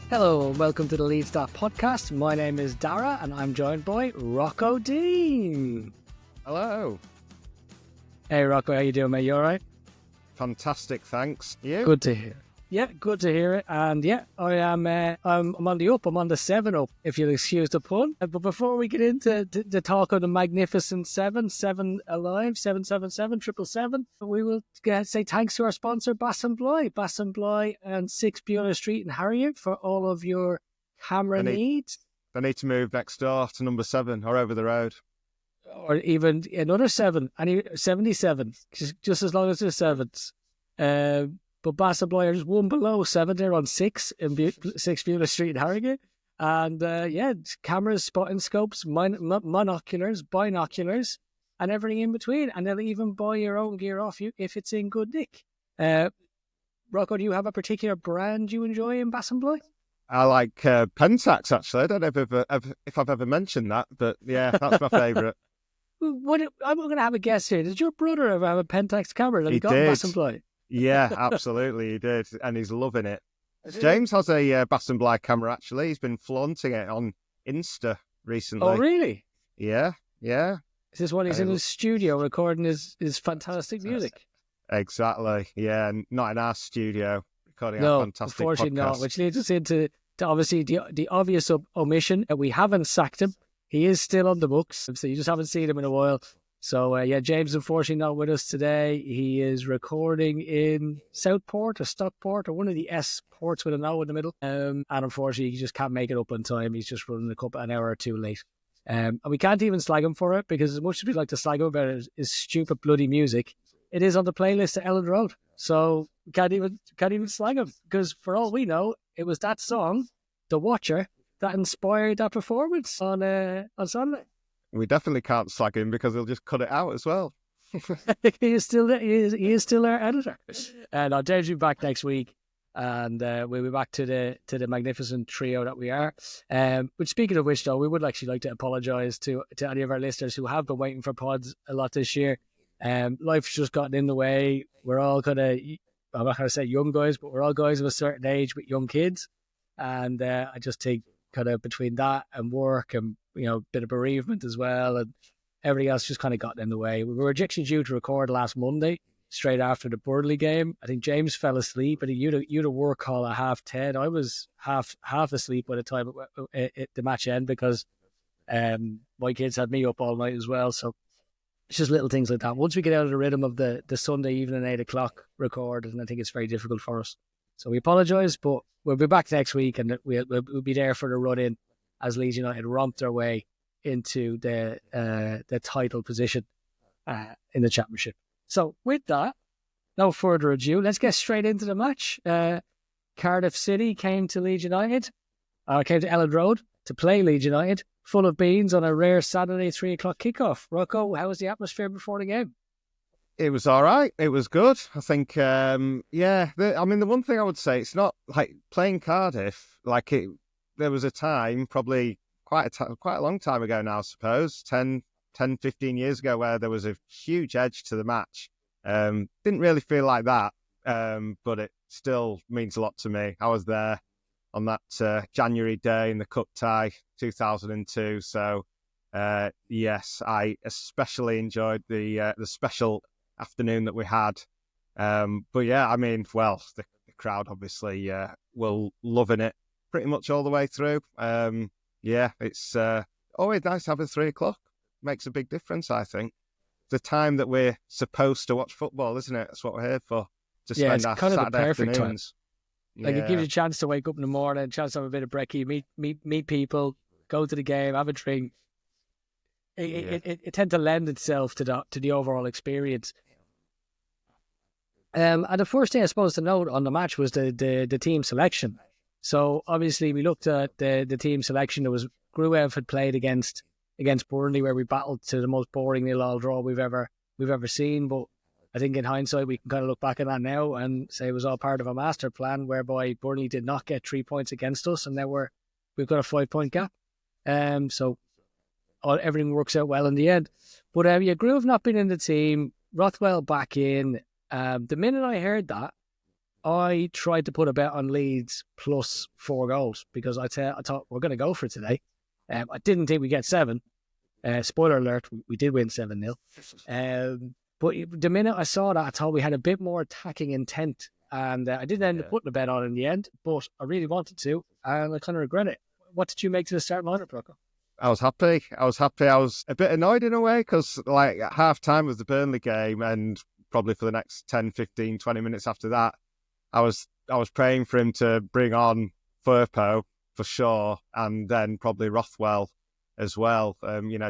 Hello and welcome to the Leeds podcast. My name is Darragh and I'm joined by Rocco Dean. Hello. Hey Rocco, how you doing, mate? You alright? Fantastic, thanks. You? Good to hear. Yeah, good to hear it. And yeah, I'm on the up. I'm on the 7 up, if you'll excuse the pun. But before we get into the talk of the magnificent 7 alive, 777, 777, we will say thanks to our sponsor, Bass and Bly and 6 Bueller Street in Harriet for all of your camera needs. They need to move next door to number 7 or over the road. Or even another 7, 77, just as long as there's 7s. But Bass and Bly are just one below 7. They're on 6 in 6 Bueller Street in Harrogate. And cameras, spotting scopes, monoculars, binoculars, and everything in between. And they'll even buy your own gear off you if it's in good nick. Rocco, do you have a particular brand you enjoy in Bass and Bly? I like Pentax, actually. I don't know if I've ever mentioned that, but yeah, that's my favourite. I'm going to have a guess here. Did your brother ever have a Pentax camera that he got did. in Bass and Bly? Yeah, absolutely, he did, and he's loving it. James has a Bass and Bly camera, actually. He's been flaunting it on Insta recently. Oh, really? Yeah. Is this when he's in his studio recording his fantastic music? Exactly, yeah, not in our studio, recording our fantastic unfortunately podcast. not, which leads us into obviously the obvious omission. We haven't sacked him. He is still on the books, so you just haven't seen him in a while. So, James, unfortunately, not with us today. He is recording in Southport or Stockport or one of the S ports with an O in the middle. And unfortunately, he just can't make it up on time. He's just running an hour or two late. And we can't even slag him for it because as much as we'd like to slag him about his stupid bloody music, it is on the playlist at Elland Road. So we can't even slag him because for all we know, it was that song, The Watcher, that inspired that performance on Sunday. We definitely can't slag him because he'll just cut it out as well. He is still there. He is still our editor. And I'll James will be back next week, and we'll be back to the magnificent trio that we are. But speaking of which, though, we would actually like to apologise to any of our listeners who have been waiting for pods a lot this year. Life's just gotten in the way. We're all I'm not going to say young guys, but we're all guys of a certain age with young kids, and I just think kind of between that and work and a bit of bereavement as well, and everything else just kind of gotten in the way. We were actually due to record last Monday, straight after the Burnley game. I think James fell asleep. I think you'd a work call at 10:30. I was half asleep by the time the match ended because my kids had me up all night as well. So it's just little things like that. Once we get out of the rhythm of the Sunday evening 8:00 record, and I think it's very difficult for us. So we apologise, but we'll be back next week, and we'll be there for the run-in as Leeds United romp their way into the title position in the Championship. So with that, no further ado, let's get straight into the match. Cardiff City came to Leeds United, came to Elland Road to play Leeds United, full of beans on a rare Saturday 3:00 kickoff. Rocco, how was the atmosphere before the game? It was all right. It was good. I think, the one thing I would say, it's not like playing Cardiff, there was a time, probably quite a long time ago now, I suppose, 10, 15 years ago, where there was a huge edge to the match. Didn't really feel like that, but it still means a lot to me. I was there on that January day in the cup tie, 2002. So, yes, I especially enjoyed the special afternoon that we had. But yeah, the crowd obviously were loving it pretty much all the way through. It's always nice to have a 3:00. Makes a big difference, I think. The time that we're supposed to watch football, isn't it? That's what we're here for. To spend our kind of Saturday the perfect afternoons. Time. It gives you a chance to wake up in the morning, a chance to have a bit of brekkie, meet people, go to the game, have a drink. It tends to lend itself to the overall experience. And the first thing I suppose to note on the match was the team selection. So obviously we looked at the team selection. There was Gruev had played against Burnley, where we battled to the most boring 0-0 draw we've ever seen. But I think in hindsight we can kind of look back at that now and say it was all part of a master plan whereby Burnley did not get 3 points against us, and now we've got a 5-point gap. So everything works out well in the end. But Gruev not being in the team, Rothwell back in. The minute I heard that, I tried to put a bet on Leeds plus 4 goals because I thought we're going to go for it today. I didn't think we'd get 7. Spoiler alert, we did win 7-0. But the minute I saw that, I thought we had a bit more attacking intent. And I didn't end up putting a bet on in the end, but I really wanted to, and I kind of regret it. What did you make to the starting lineup, Rocco? I was happy. I was a bit annoyed in a way because like at half time of the Burnley game and probably for the next 10, 15, 20 minutes after that, I was praying for him to bring on Firpo for sure, and then probably Rothwell as well.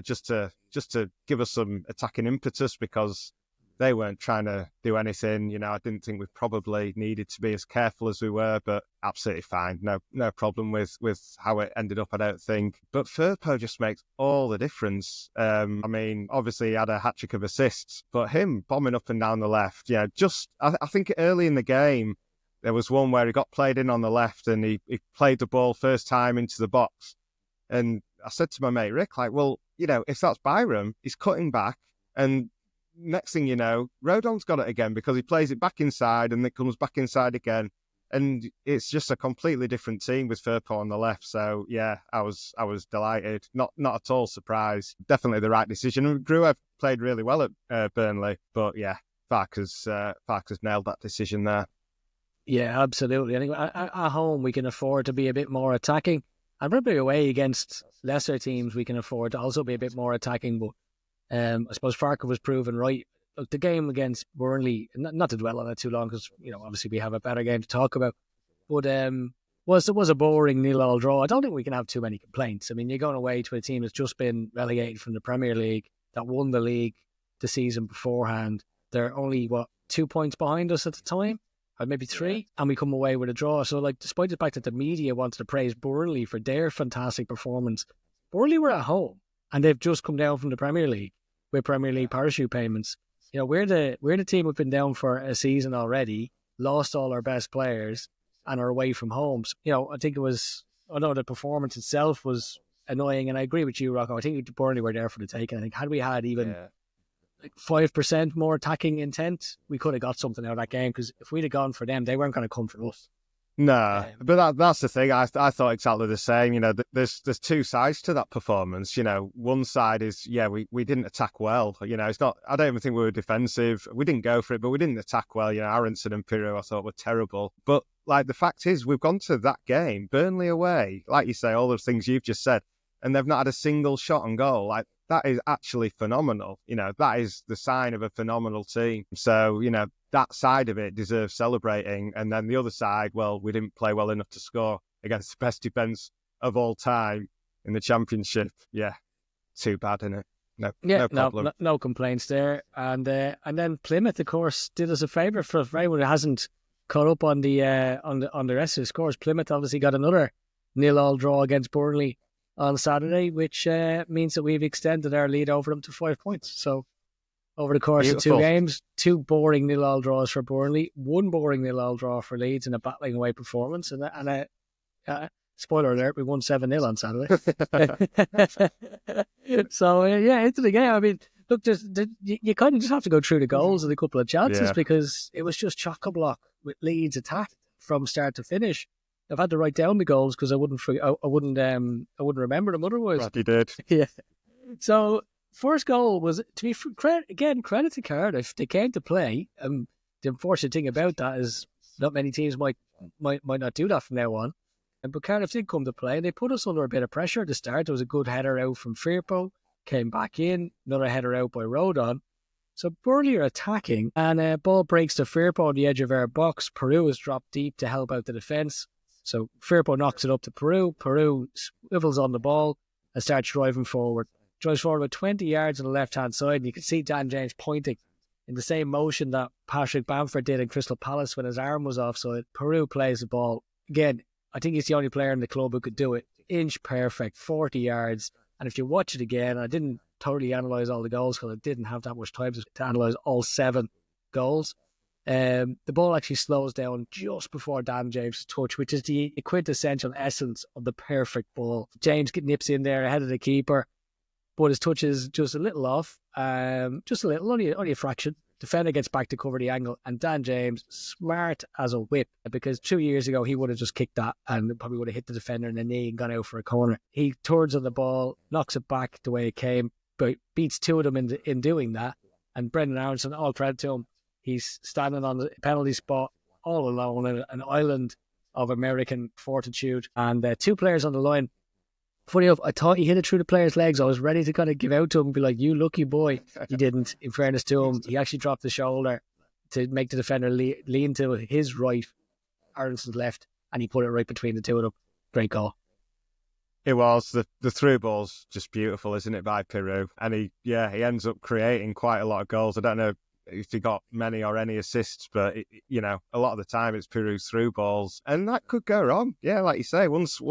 Just to give us some attacking impetus because they weren't trying to do anything. I didn't think we probably needed to be as careful as we were, but absolutely fine. No problem with how it ended up, I don't think. But Firpo just makes all the difference. Obviously he had a hat-trick of assists, but him bombing up and down the left, I think early in the game, there was one where he got played in on the left and he played the ball first time into the box. And I said to my mate Rick, like, well, if that's Byram, he's cutting back and next thing you know, Rodon's got it again because he plays it back inside and it comes back inside again. And it's just a completely different team with Firpo on the left. So, yeah, I was delighted. Not at all surprised. Definitely the right decision. Gruev played really well at Burnley. But, yeah, Farke's nailed that decision there. Yeah, absolutely. I think at home we can afford to be a bit more attacking. And probably away against lesser teams we can afford to also be a bit more attacking. But I suppose Farke was proven right. Look, the game against Burnley, not to dwell on it too long because, obviously we have a better game to talk about, but was a boring 0-0 draw. I don't think we can have too many complaints. I mean, you're going away to a team that's just been relegated from the Premier League, that won the league the season beforehand. They're only, 2 points behind us at the time? Or maybe 3, and we come away with a draw. So, despite the fact that the media wanted to praise Burnley for their fantastic performance, Burnley were at home, and they've just come down from the Premier League with Premier League parachute payments. We're the team who've been down for a season already, lost all our best players, and are away from home. So, I think the performance itself was annoying, and I agree with you, Rocco. I think Burnley were there for the taking. I think had we had even 5% more attacking intent, we could have got something out of that game because if we'd have gone for them, they weren't going to come for us. No, but that's the thing. I thought exactly the same. There's 2 sides to that performance. One side is, we didn't attack well. It's not. I don't even think we were defensive. We didn't go for it, but we didn't attack well. Aronson and Pirro, I thought were terrible. But the fact is, we've gone to that game, Burnley away, like you say, all those things you've just said, and they've not had a single shot on goal. That is actually phenomenal. That is the sign of a phenomenal team. So, that side of it deserves celebrating. And then the other side, well, we didn't play well enough to score against the best defence of all time in the Championship. Yeah, too bad, innit? No problem. No complaints there. And then Plymouth, of course, did us a favour for anyone who hasn't caught up on the rest of the scores. Plymouth obviously got another 0-0 draw against Burnley on Saturday, which means that we've extended our lead over them to 5 points. So over the course of 2 games, 2 boring 0-0 draws for Burnley, 1 boring 0-0 draw for Leeds, and a battling away performance. And a spoiler alert, we won 7-0 on Saturday. So into the game. I mean, look, you kind of just have to go through the goals and a couple of chances because it was just chock-a-block with Leeds attack from start to finish. I've had to write down the goals because I wouldn't remember them otherwise. Right, you did. Yeah. So first goal was, to be credit to Cardiff. They came to play. The unfortunate thing about that is not many teams might not do that from now on. But Cardiff did come to play, and they put us under a bit of pressure at the start. There was a good header out from Firpo, came back in, another header out by Rodon. So Burnley are attacking, and a ball breaks to Firpo on the edge of our box. Peru is dropped deep to help out the defence. So Firpo knocks it up to Peru. Peru swivels on the ball and starts driving forward. Drives forward about 20 yards on the left-hand side, and you can see Dan James pointing in the same motion that Patrick Bamford did in Crystal Palace when his arm was offside. Peru plays the ball. Again, I think he's the only player in the club who could do it. Inch perfect, 40 yards. And if you watch it again, I didn't totally analyse all the goals because I didn't have that much time to analyse all 7 goals. The ball actually slows down just before Dan James' touch, which is the quintessential essence of the perfect ball. James nips in there ahead of the keeper, but his touch is just a little off, just a little, only a fraction. Defender gets back to cover the angle, and Dan James, smart as a whip, because 2 years ago he would have just kicked that and probably would have hit the defender in the knee and gone out for a corner. He turns on the ball, knocks it back the way it came, but beats two of them in doing that. And Brendan Aronson, all credit to him, he's standing on the penalty spot all alone in an island of American fortitude, and two players on the line. Funny enough, I thought he hit it through the player's legs. I was ready to kind of give out to him and be like, you lucky boy. He didn't, in fairness to him. He actually dropped the shoulder to make the defender lean to his right, Aronson's left, and he put it right between the two of them. Great goal. It was. The through ball's just beautiful, isn't it, by Peru? And he ends up creating quite a lot of goals. I don't know if he got many or any assists, but, a lot of the time it's Peru's through balls. And that could go wrong. Yeah, like you say, once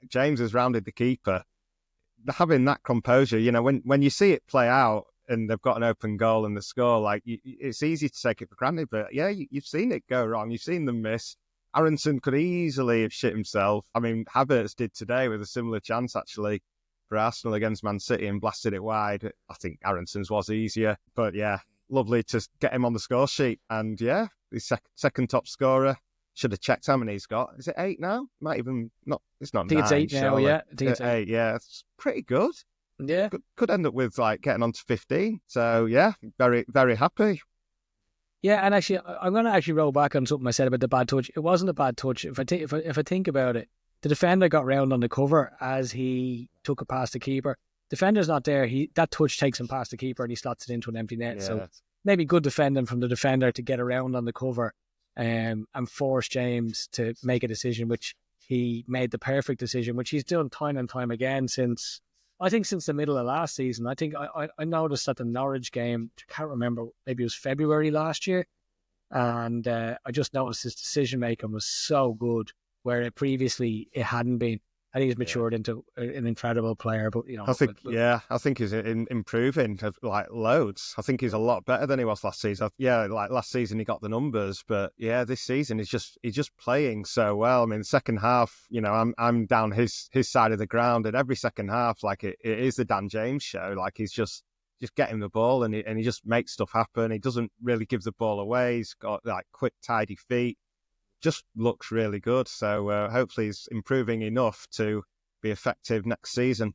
James has rounded the keeper, having that composure, when you see it play out and they've got an open goal and the score, like it's easy to take it for granted, but yeah, you've seen it go wrong. You've seen them miss. Aronson could easily have shit himself. I mean, Havertz did today with a similar chance, actually, for Arsenal against Man City and blasted it wide. I think Aronson's was easier, but yeah, lovely to get him on the score sheet. And yeah, he's second top scorer. Should have checked how many he's got. Is it 8 now? Might even not. It's not 9. I think it's 8 now, yeah. I think it's 8. Yeah, it's pretty good. Yeah. Could end up with getting on to 15. So yeah, very, very happy. Yeah, and actually, I'm going to actually roll back on something I said about the bad touch. It wasn't a bad touch. If I think about it, the defender got round on the cover as he took it past the keeper. Defender's not there. That touch takes him past the keeper and he slots it into an empty net. Yeah. So maybe good defending from the defender to get around on the cover. And force James to make a decision, which he made the perfect decision, which he's done time and time again since the middle of last season. I think I noticed at the Norwich game, I can't remember, maybe it was February last year, and I just noticed his decision making was so good, where previously it hadn't been. I think he's matured into an incredible player, but I think he's improving like loads. I think he's a lot better than he was last season. Yeah, like last season he got the numbers, but yeah, this season he's just playing so well. I mean, second half, I'm down his side of the ground, and every second half, like it is the Dan James show. Like he's just getting the ball, and he just makes stuff happen. He doesn't really give the ball away. He's got like quick, tidy feet. Just looks really good. So hopefully he's improving enough to be effective next season.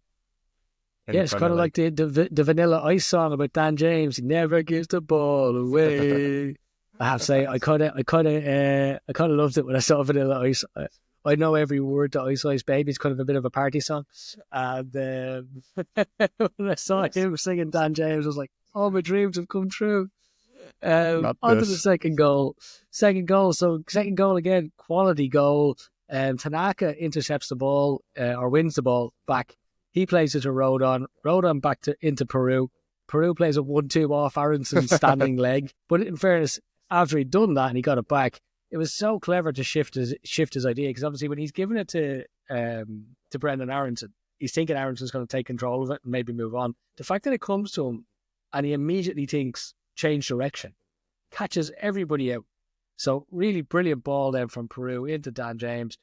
Yeah, it's kind of like the Vanilla Ice song about Dan James. He never gives the ball away. I have to say, I kind of loved it when I saw Vanilla Ice. I know every word to Ice Ice Baby. It's kind of a bit of a party song. And when I saw him singing Dan James, I was like, oh, my dreams have come true. On to the second goal. Second goal again, quality goal. Tanaka intercepts the ball or wins the ball back. He plays it to Rodon. Rodon back into Peru. Peru plays a 1-2 off Aronson's standing leg. But in fairness, after he'd done that and he got it back, it was so clever to shift his idea, because obviously when he's giving it to Brendan Aronson, he's thinking Aronson's going to take control of it and maybe move on. The fact that it comes to him and he immediately thinks change direction, catches everybody out. So really brilliant ball then from Peru into Dan James.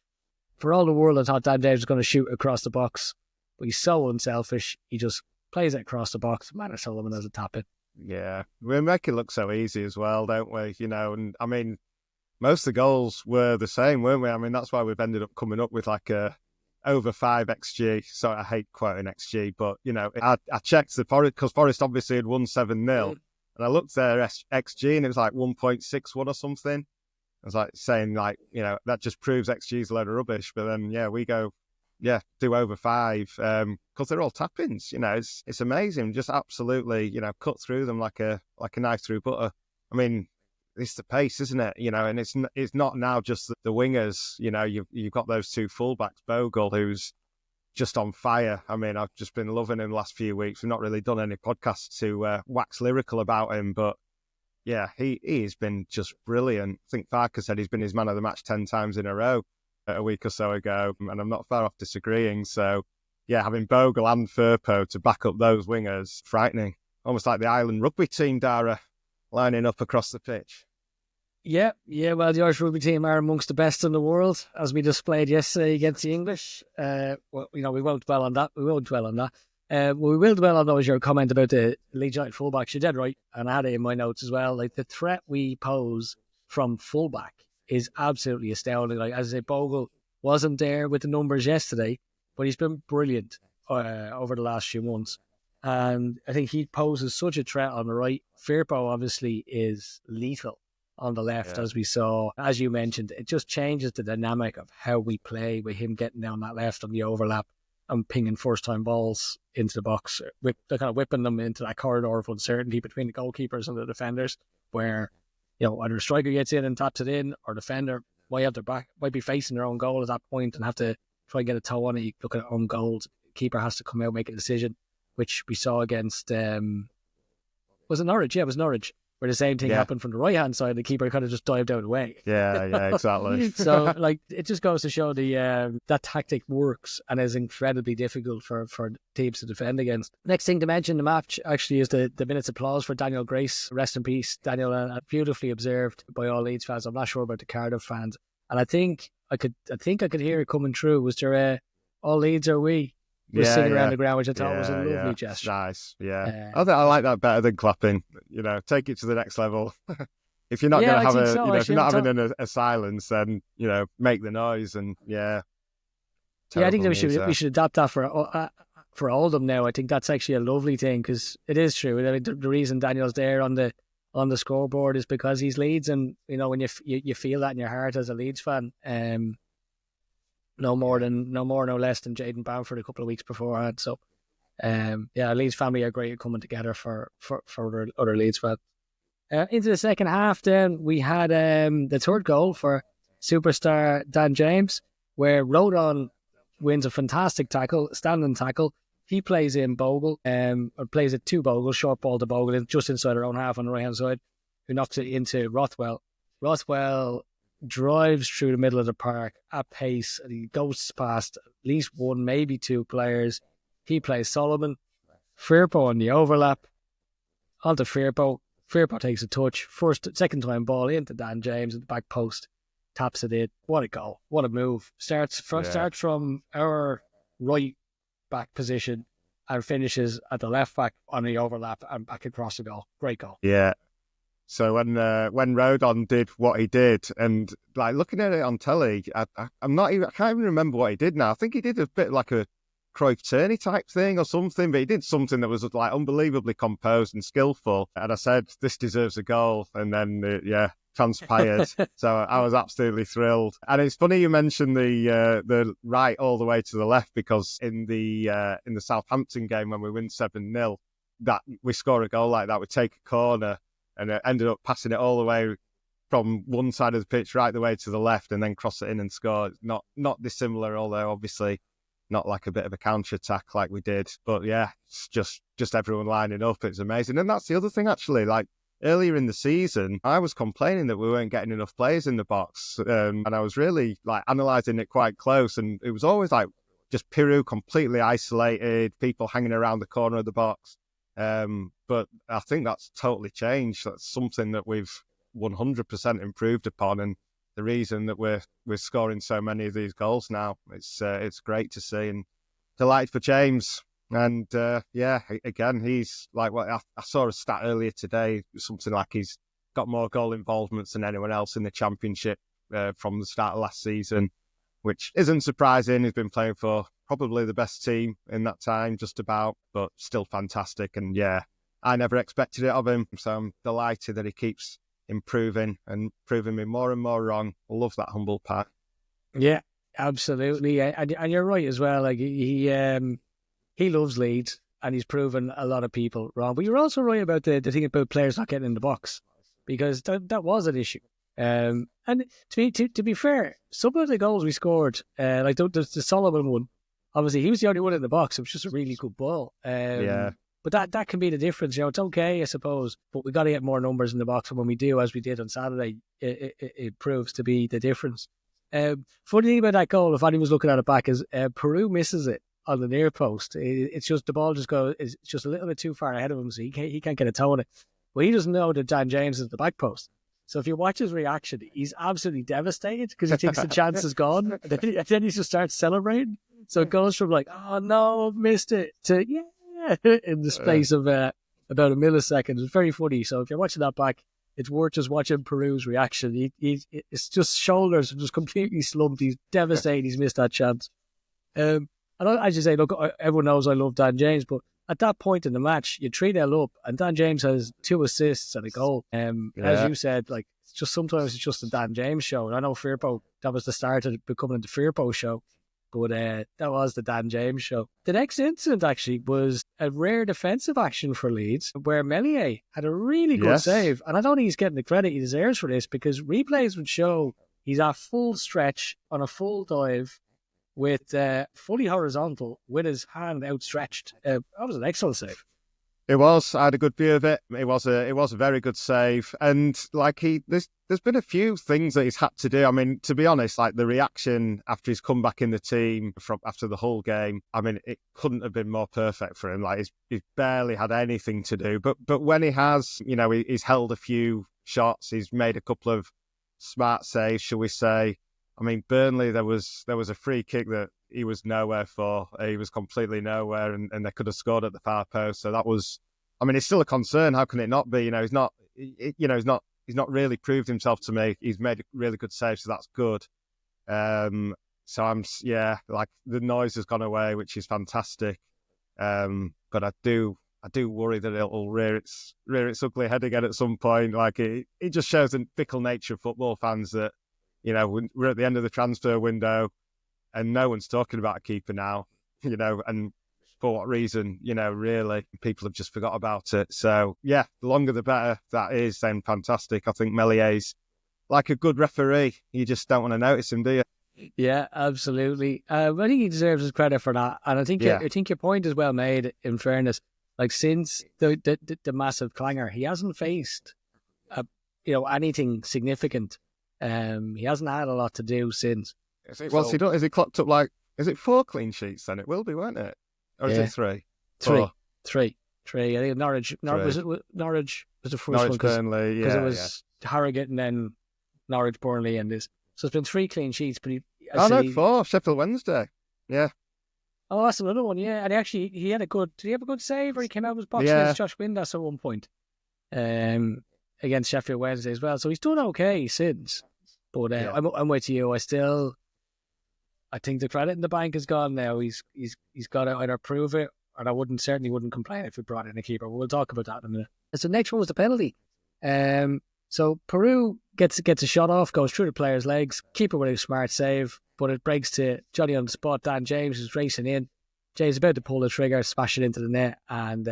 For all the world, I thought Dan James was going to shoot across the box, but he's so unselfish. He just plays it across the box. Manor Sullivan has a tap in. Yeah, we make it look so easy as well, don't we? And I mean, most of the goals were the same, weren't we? I mean, that's why we've ended up coming up with like a over 5 XG. So I hate quoting XG, but I checked because Forest obviously had won 7-0. And I looked there, XG, and it was like 1.61 or something. I was like saying, that just proves XG is a load of rubbish. But then, we go, do over 5 because they're all tap-ins. It's amazing. Just absolutely, cut through them like a knife through butter. I mean, it's the pace, isn't it? And it's not now just the wingers. You've got those two fullbacks, Bogle, who's just on fire. I mean, I've just been loving him the last few weeks. We've not really done any podcasts to wax lyrical about him, but yeah, he has been just brilliant. I think Farke said he's been his man of the match 10 times in a row a week or so ago, and I'm not far off disagreeing. So yeah, having Bogle and Firpo to back up those wingers, frightening. Almost like the Elland Rugby team, Darragh, lining up across the pitch. Yeah. Well, the Irish rugby team are amongst the best in the world, as we displayed yesterday against the English. We won't dwell on that. Well, we will dwell on those, your comment about the Leeds United fullbacks. You're dead right, and I had it in my notes as well. Like, the threat we pose from fullback is absolutely astounding. Like, as I say, Bogle wasn't there with the numbers yesterday, but he's been brilliant over the last few months. And I think he poses such a threat on the right. Firpo obviously is lethal on the left, as we saw. As you mentioned, it just changes the dynamic of how we play with him getting down that left on the overlap and pinging first-time balls into the box. They're kind of whipping them into that corridor of uncertainty between the goalkeepers and the defenders, where, you know, either a striker gets in and taps it in, or defender might be facing their own goal at that point and have to try and get a toe on it. You look at own goals, keeper has to come out, make a decision, which we saw against, was it Norwich? Yeah, it was Norwich, where the same thing happened from the right-hand side. The keeper kind of just dived out of the way. Yeah, exactly. So, like, it just goes to show that tactic works and is incredibly difficult for teams to defend against. Next thing to mention the match actually is the minute's applause for Daniel Grace. Rest in peace, Daniel. Beautifully observed by all Leeds fans. I'm not sure about the Cardiff fans. And I think I could hear it coming through. Was there all Leeds are we? Sitting around the ground, which I thought was a lovely gesture. Nice, yeah. I like that better than clapping. You know, take it to the next level. If you're not going to have if you're not having a silence, then, you know, make the noise. And I think we should adapt that for all of them now. I think that's actually a lovely thing, because it is true. I mean, the reason Daniel's there on the scoreboard is because he's Leeds, and you know, when you feel that in your heart as a Leeds fan. No more, no less than Jayden Bamford a couple of weeks beforehand. So, Leeds family are great at coming together for other Leeds fans. Into the second half, then we had the third goal for superstar Dan James, where Rodon wins a fantastic tackle, standing tackle. He plays in Bogle, or plays it to Bogle, short ball to Bogle, just inside our own half on the right hand side, who knocks it into Rothwell. Rothwell drives through the middle of the park at pace, and he goes past at least one, maybe two players. He plays Solomon. Firpo on the overlap. Onto Firpo. Firpo takes a touch. Second time ball into Dan James at the back post. Taps it in. What a goal. What a move. Starts from our right back position and finishes at the left back on the overlap and back across the goal. Great goal. Yeah. So when Rodon did what he did, and like looking at it on telly, I can't even remember what he did now. I think he did a bit like a Cruyff Tierney type thing or something, but he did something that was like unbelievably composed and skillful. And I said, this deserves a goal. And then, transpired. So I was absolutely thrilled. And it's funny you mentioned the right all the way to the left, because in the Southampton game when we win 7-0, that we score a goal like that, we take a corner, and it ended up passing it all the way from one side of the pitch right the way to the left, and then cross it in and score. Not dissimilar, although obviously not like a bit of a counter-attack like we did. But yeah, it's just everyone lining up. It's amazing. And that's the other thing, actually. Like, earlier in the season, I was complaining that we weren't getting enough players in the box. And I was really like analysing it quite close. And it was always like just Peru completely isolated, people hanging around the corner of the box. But I think that's totally changed. That's something that we've 100% improved upon, and the reason that we're scoring so many of these goals now. It's great to see, and delighted for James. And again, he's like, I saw a stat earlier today, something like he's got more goal involvements than anyone else in the Championship from the start of last season, which isn't surprising. He's been playing for probably the best team in that time, just about, but still fantastic. And yeah, I never expected it of him, so I'm delighted that he keeps improving and proving me more and more wrong. I love that humble pie. Yeah, absolutely. And you're right as well. Like he loves Leeds, and he's proven a lot of people wrong. But you're also right about the thing about players not getting in the box, because that was an issue. And to be fair, some of the goals we scored, like the Solomon one, obviously he was the only one in the box. It was just a really good ball. But that can be the difference. You know, it's okay, I suppose, but we got to get more numbers in the box. And when we do, as we did on Saturday, it proves to be the difference. Funny thing about that goal, if anyone was looking at it back, is Peru misses it on the near post. It's just the ball it's just a little bit too far ahead of him, so he can't get a toe on it. Well, he doesn't know that Dan James is the back post. So if you watch his reaction, he's absolutely devastated because he thinks the chance is gone. And then he just starts celebrating. So it goes from like, oh no, missed it, to yeah, in the space of about a millisecond. It's very funny. So if you're watching that back, it's worth just watching Peru's reaction. It's just shoulders are just completely slumped. He's devastated. He's missed that chance. And as you say, look, everyone knows I love Dan James, but at that point in the match, you 3-0 up, and Dan James has 2 assists and a goal. As you said, like it's just sometimes it's just a Dan James show. And I know Firpo, that was the start of becoming the Firpo show, but that was the Dan James show. The next incident actually was a rare defensive action for Leeds, where Meslier had a really good save, and I don't think he's getting the credit he deserves for this, because replays would show he's at full stretch on a full dive, with fully horizontal, with his hand outstretched. That was an excellent save. It was. I had a good view of it. It was a very good save, and like there's been a few things that he's had to do. I mean, to be honest, like the reaction after he's come back in the team after the Hull game, I mean, it couldn't have been more perfect for him. Like he's barely had anything to do, but when he has, you know, he's held a few shots, he's made a couple of smart saves, shall we say. I mean, Burnley, there was a free kick that he was nowhere for. He was completely nowhere, and they could have scored at the far post. So that was, I mean, it's still a concern. How can it not be? You know, he's not really proved himself to me. He's made a really good save, so that's good. So like the noise has gone away, which is fantastic. But I do worry that it'll rear its ugly head again at some point. Like it just shows the fickle nature of football fans that, you know, we're at the end of the transfer window and no one's talking about a keeper now, you know, and for what reason, you know, really, people have just forgot about it. So, yeah, the longer the better that is, then fantastic. I think Mellier's like a good referee. You just don't want to notice him, do you? Yeah, absolutely. I think he deserves his credit for that. And I think your point is well made, in fairness. Like, since the massive clangor, he hasn't faced, anything significant. He hasn't had a lot to do since. Is he clocked up like, is it 4 clean sheets then? It will be, won't it? Or is it 3? 3. I think Norwich was the first one because it was Harrogate and then Norwich, Burnley, and this. So it's been 3 clean sheets. But 4. Sheffield Wednesday. Yeah. Oh, that's another one. Yeah, and actually, he had a good. Did he have a good save, or he came out of his box against Josh Windass at one point, against Sheffield Wednesday as well. So he's done okay since. But I'm with you. I think the credit in the bank is gone now. He's got to either prove it, or I certainly wouldn't complain if we brought in a keeper. We'll talk about that in a minute. So the next one was the penalty. So Peru gets a shot off, goes through the player's legs, keeper with a smart save, but it breaks to Johnny on the spot. Dan James is racing in. James about to pull the trigger, smash it into the net, and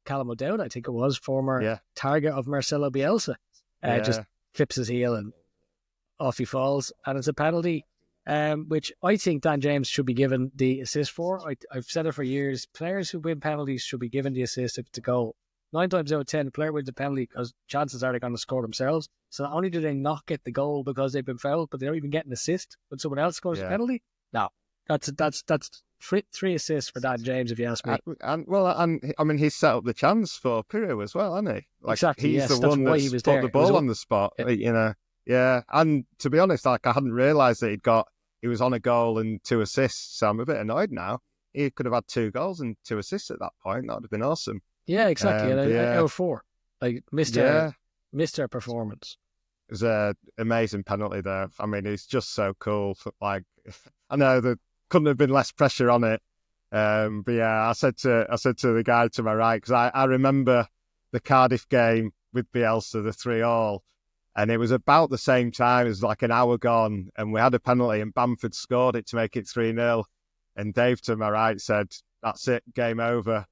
Callum O'Dowd, I think it was, former target of Marcelo Bielsa, just clips his heel and off he falls, and it's a penalty. Which I think Dan James should be given the assist for. I've said it for years. Players who win penalties should be given the assist if it's a goal. 9 times out of 10, the player wins the penalty because chances are they're going to score themselves. So not only do they not get the goal because they've been fouled, but they don't even get an assist when someone else scores the penalty. No, that's 3 assists for Dan James, if you ask me. And I mean, he's set up the chance for Peru as well, hasn't he? Like, exactly. He's the one that's put the ball on the spot. You know. Yeah, and to be honest, like I hadn't realised that he was on a goal and 2 assists, so I'm a bit annoyed now. He could have had 2 goals and 2 assists at that point. That would have been awesome. Yeah, exactly. Out of 4, like missed our performance. It was an amazing penalty there. I mean, it's just so cool. Like, I know there couldn't have been less pressure on it. But yeah, I said to the guy to my right, because I remember the Cardiff game with Bielsa, the 3-3. And it was about the same time, it was like an hour gone, and we had a penalty, and Bamford scored it to make it 3-0. And Dave to my right said, "That's it, game over."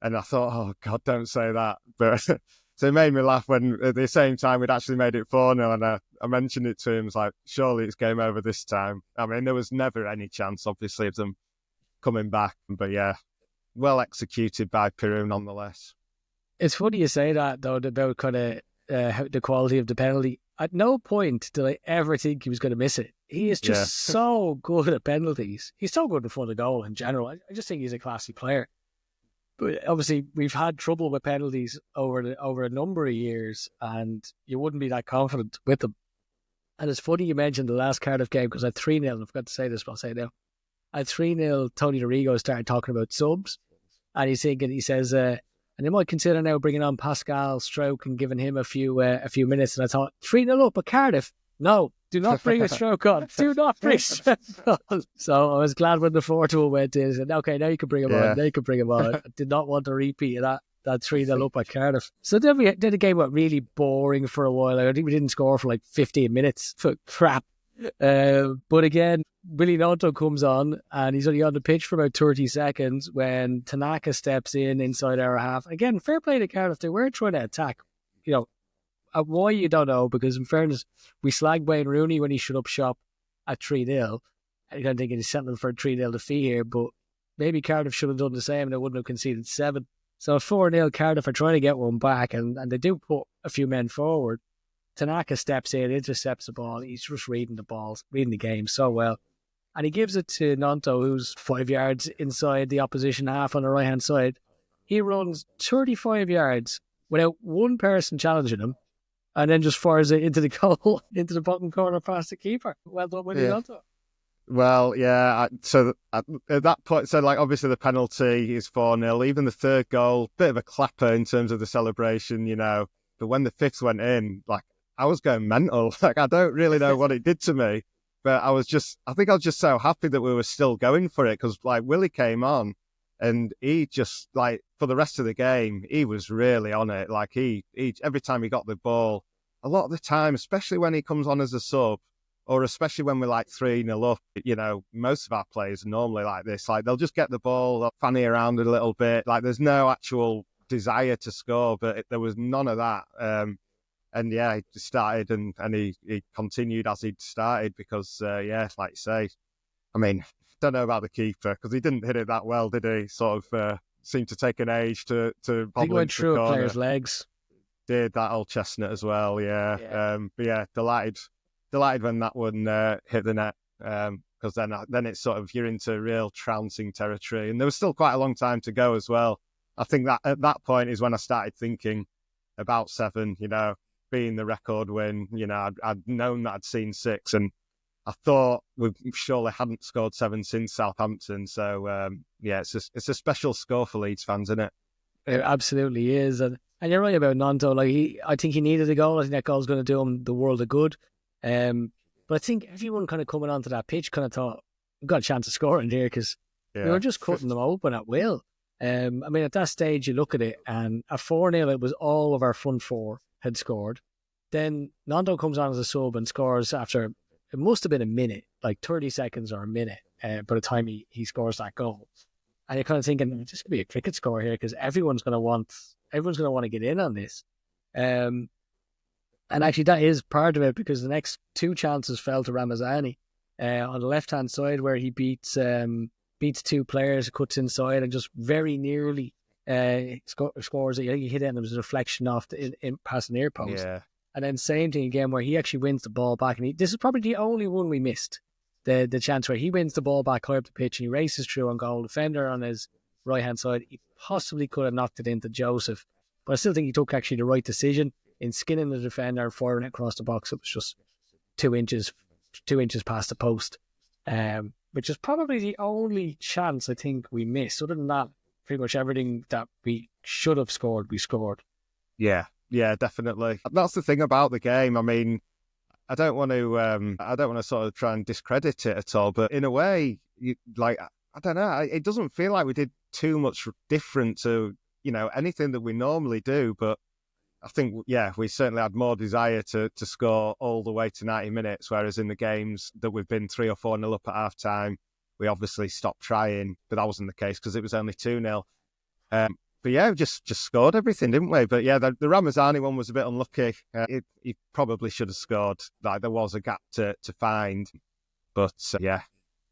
And I thought, oh, God, don't say that. But so it made me laugh when at the same time we'd actually made it 4-0, and I mentioned it to him. It's like, surely it's game over this time. I mean, there was never any chance, obviously, of them coming back. But yeah, well executed by Peru nonetheless. It's funny you say that, though, about kind of the quality of the penalty. At no point did I ever think he was going to miss it. He is just so good at penalties. He's so good in front of goal in general. I just think he's a classy player. But obviously, we've had trouble with penalties over a number of years, and you wouldn't be that confident with them. And it's funny you mentioned the last Cardiff game, because at 3-0, I forgot to say this, but I'll say it now. At 3-0, Tony Dorigo started talking about subs. And he's thinking, he says, and they might consider now bringing on Pascal Stroke and giving him a few minutes. And I thought, 3-0 up at Cardiff? No, do not bring a Stroke on. Do not bring Stroke on. So I was glad when the 4-2 went in. I said, okay, now you can bring him on. Now you can bring him on. I did not want a repeat of that 3-0 up at Cardiff. So then the game got really boring for a while. I think we didn't score for like 15 minutes. For crap. But again, Willie Gnonto comes on and he's only on the pitch for about 30 seconds when Tanaka steps in inside our half. Again, fair play to Cardiff. They weren't trying to attack. Why, you don't know, because in fairness, we slagged Wayne Rooney when he shut up shop at 3-0. I don't think he's settling for a 3-0 defeat here, but maybe Cardiff should have done the same and they wouldn't have conceded 7. So 4-0, Cardiff are trying to get one back and they do put a few men forward. Tanaka steps in, intercepts the ball. He's just reading the game so well. And he gives it to Gnonto, who's 5 yards inside the opposition half on the right-hand side. He runs 35 yards without one person challenging him and then just fires it into the goal, into the bottom corner past the keeper. Well done, Willie Gnonto. Well, yeah, so at that point, so like obviously the penalty is 4-0. Even the third goal, bit of a clapper in terms of the celebration, But when the fifth went in, like, I was going mental. Like, I don't really know what it did to me, but I think I was just so happy that we were still going for it because, like, Willie came on and he just, like, for the rest of the game, he was really on it. Like, he every time he got the ball, a lot of the time, especially when he comes on as a sub, or especially when we're like 3-0 up, most of our players are normally like this. Like, they'll just get the ball, they'll fanny around it a little bit. Like, there's no actual desire to score, but there was none of that. And yeah, he started and he continued as he'd started because, like you say, I mean, don't know about the keeper because he didn't hit it that well, did he? Sort of seemed to take an age to he went through a player's legs. Did that old chestnut as well, yeah. But yeah, delighted when that one hit the net because then it's sort of, you're into real trouncing territory. And there was still quite a long time to go as well. I think that at that point is when I started thinking about 7, being the record win. I'd known that I'd seen 6 and I thought we surely hadn't scored 7 since Southampton. So, it's a special score for Leeds fans, isn't it? It absolutely is. And you're right about Gnonto. Like, I think he needed a goal. I think that goal's going to do him the world of good. But I think everyone kind of coming onto that pitch kind of thought, we've got a chance of scoring here because we were just cutting them open at will. I mean, at that stage, you look at it, and at 4-0, it was all of our front 4 had scored. Then Gnonto comes on as a sub and scores after, it must have been a minute, like 30 seconds or a minute, by the time he scores that goal. And you're kind of thinking, this could be a cricket score here because everyone's going to want to get in on this. And actually, that is part of it because the next 2 chances fell to Ramazani on the left-hand side where he beats 2 players, cuts inside and just very nearly scores. He hit it and there was a reflection off past the near post. Yeah. And then same thing again where he actually wins the ball back. And this is probably the only one we missed, the chance where he wins the ball back high up the pitch and he races through on goal. Defender on his right-hand side. He possibly could have knocked it into Joseph. But I still think he took actually the right decision in skinning the defender and firing it across the box. It was just 2 inches past the post. Which is probably the only chance I think we missed. Other than that, pretty much everything that we should have scored, we scored. Yeah, definitely. That's the thing about the game. I mean, I don't want to sort of try and discredit it at all, but in a way, I don't know. It doesn't feel like we did too much different to anything that we normally do. But I think we certainly had more desire to score all the way to 90 minutes, whereas in the games that we've been 3 or 4-0 up at half time, we obviously stopped trying, but that wasn't the case because it was only 2-0. But yeah, we just scored everything, didn't we? But yeah, the Ramazani one was a bit unlucky. He probably should have scored. Like, there was a gap to find. But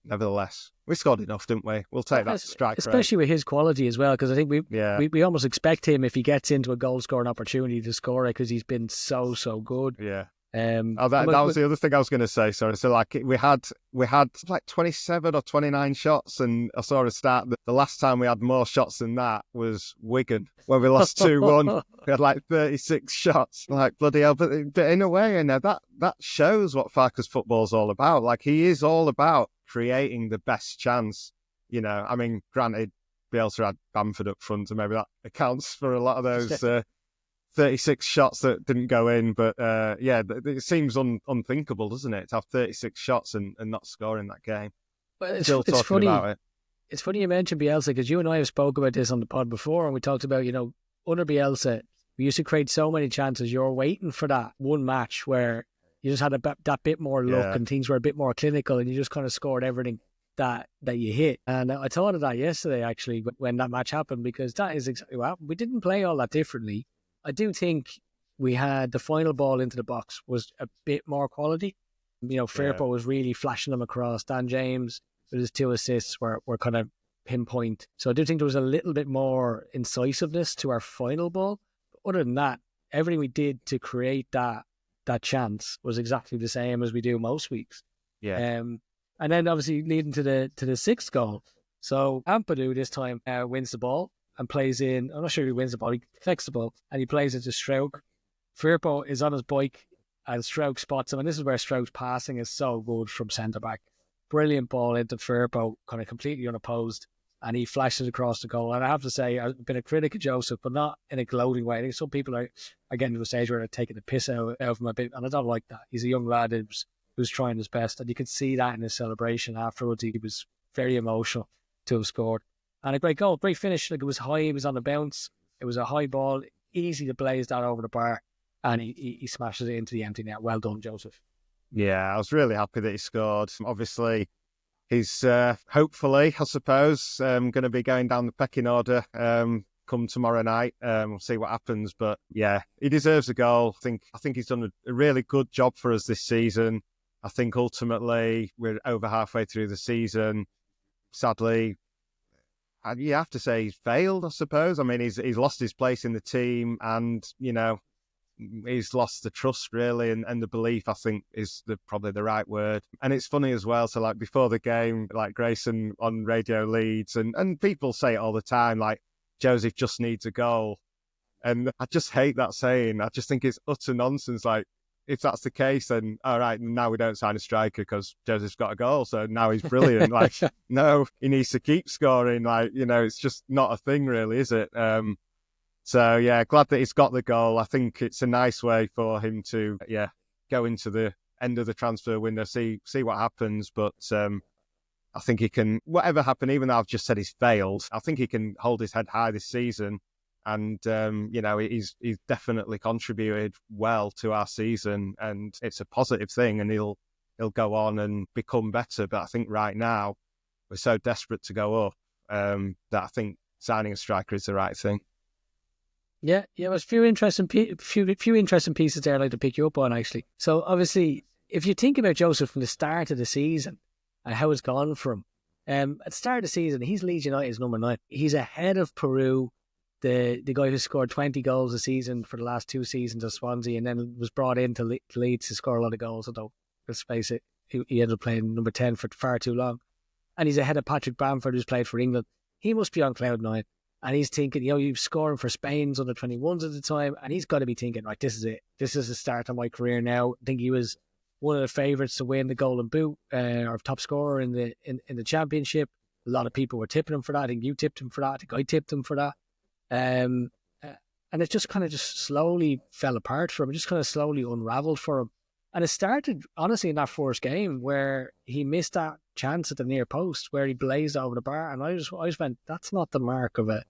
nevertheless, we scored enough, didn't we? We'll take that strike rate. Especially with his quality as well, because I think we almost expect him, if he gets into a goal-scoring opportunity, to score it because he's been so good. Yeah. That was the other thing I was going to say. Sorry. So like we had like 27 or 29 shots, and I saw a stat that the last time we had more shots than that was Wigan when we lost 2-1. We had like 36 shots. Like, bloody hell! But in a way, that shows what Farke's football's all about. Like, he is all about creating the best chance. I mean, granted, Bielsa had Bamford up front, and maybe that accounts for a lot of those 36 shots that didn't go in. But it seems unthinkable, doesn't it, to have 36 shots and not score in that game. Well, Still talking funny. about it. It's funny you mentioned Bielsa, because you and I have spoke about this on the pod before, and we talked about, under Bielsa, we used to create so many chances. You're waiting for that one match where you just had that bit more luck and things were a bit more clinical, and you just kind of scored everything that you hit. And I thought of that yesterday, actually, when that match happened, because that is exactly what happened. We didn't play all that differently. I do think we had the final ball into the box was a bit more quality. Firpo was really flashing them across. Dan James, with his 2 assists, were kind of pinpoint. So I do think there was a little bit more incisiveness to our final ball. But other than that, everything we did to create that chance was exactly the same as we do most weeks. Yeah. And then obviously leading to the 6th goal. So Ampadu this time wins the ball and plays in. I'm not sure he wins the ball. He deflects the ball and he plays it to Strauch. Firpo is on his bike and Strauch spots him. And this is where Strauch's passing is so good from centre back. Brilliant ball into Firpo, kind of completely unopposed. And he flashes across the goal. And I have to say, I've been a critic of Joseph, but not in a gloating way. I think some people are getting to a stage where they're taking the piss out of him a bit. And I don't like that. He's a young lad who's trying his best. And you could see that in his celebration afterwards. He was very emotional to have scored. And a great goal, great finish. Like, it was high, it was on the bounce. It was a high ball, easy to blaze that over the bar. And he smashes it into the empty net. Well done, Joseph. Yeah, I was really happy that he scored. Obviously, he's hopefully, I suppose, going to be going down the pecking order come tomorrow night. We'll see what happens. But yeah, he deserves a goal. I think he's done a really good job for us this season. I think ultimately we're over halfway through the season. Sadly, you have to say he's failed, I suppose. I mean, he's lost his place in the team, and he's lost the trust, really, and the belief, I think, is probably the right word. And it's funny as well. So, like, before the game, like Grayson on Radio Leeds, and people say it all the time, like, Joseph just needs a goal. And I just hate that saying. I just think it's utter nonsense. Like, if that's the case, then all right, now we don't sign a striker because Joseph's got a goal, so now he's brilliant. Like, no, he needs to keep scoring. Like, it's just not a thing, really, is it? So yeah, glad that he's got the goal. I think it's a nice way for him to go into the end of the transfer window, see what happens. But I think he can, whatever happen, even though I've just said he's failed, I think he can hold his head high this season. And, he's definitely contributed well to our season, and it's a positive thing, and he'll go on and become better. But I think right now we're so desperate to go up that I think signing a striker is the right thing. Yeah, there's a few interesting pieces there I'd like to pick you up on, actually. So obviously, if you think about Joseph from the start of the season and how it's gone for him, at the start of the season, he's Leeds United's number 9. He's ahead of Peru, the guy who scored 20 goals a season for the last 2 seasons at Swansea, and then was brought into Leeds to score a lot of goals. Although, let's face it, he ended up playing number 10 for far too long. And he's ahead of Patrick Bamford, who's played for England. He must be on cloud 9. And he's thinking, he's scoring for Spain's under 21s at the time, and he's got to be thinking, right, this is it. This is the start of my career now. I think he was one of the favourites to win the Golden Boot, or top scorer in the championship. A lot of people were tipping him for that. I think you tipped him for that. I think I tipped him for that. And it just kind of just slowly fell apart for him. It just kind of slowly unravelled for him. And it started, honestly, in that first game where he missed that chance at the near post where he blazed over the bar. And I just went, that's not the mark of a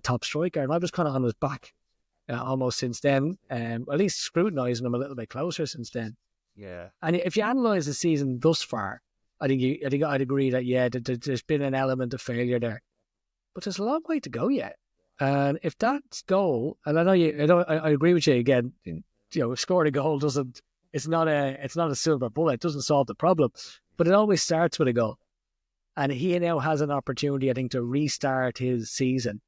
top striker. And I was kind of on his back almost since then, at least scrutinising him a little bit closer since then. Yeah. And if you analyse the season thus far, I think I'd agree that, there's been an element of failure there. But there's a long way to go yet. And if that goal, and I agree with you again, scoring a goal it's not a silver bullet, it doesn't solve the problem, but it always starts with a goal. And he now has an opportunity, I think, to restart his season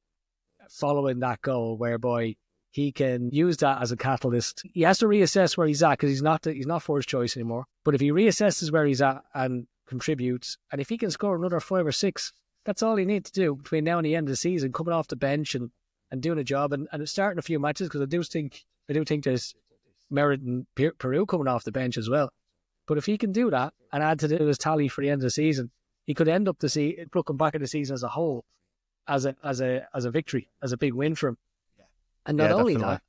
following that goal, whereby he can use that as a catalyst. He has to reassess where he's at, because he's not first choice anymore. But if he reassesses where he's at and contributes, and if he can score another 5 or 6, that's all he needs to do between now and the end of the season, coming off the bench and doing a job and starting a few matches, because I do think there's merit in Peru coming off the bench as well. But if he can do that and add to his tally for the end of the season, he could end up looking back at the season as a whole as a victory, as a big win for him. And not Yeah, only definitely. that,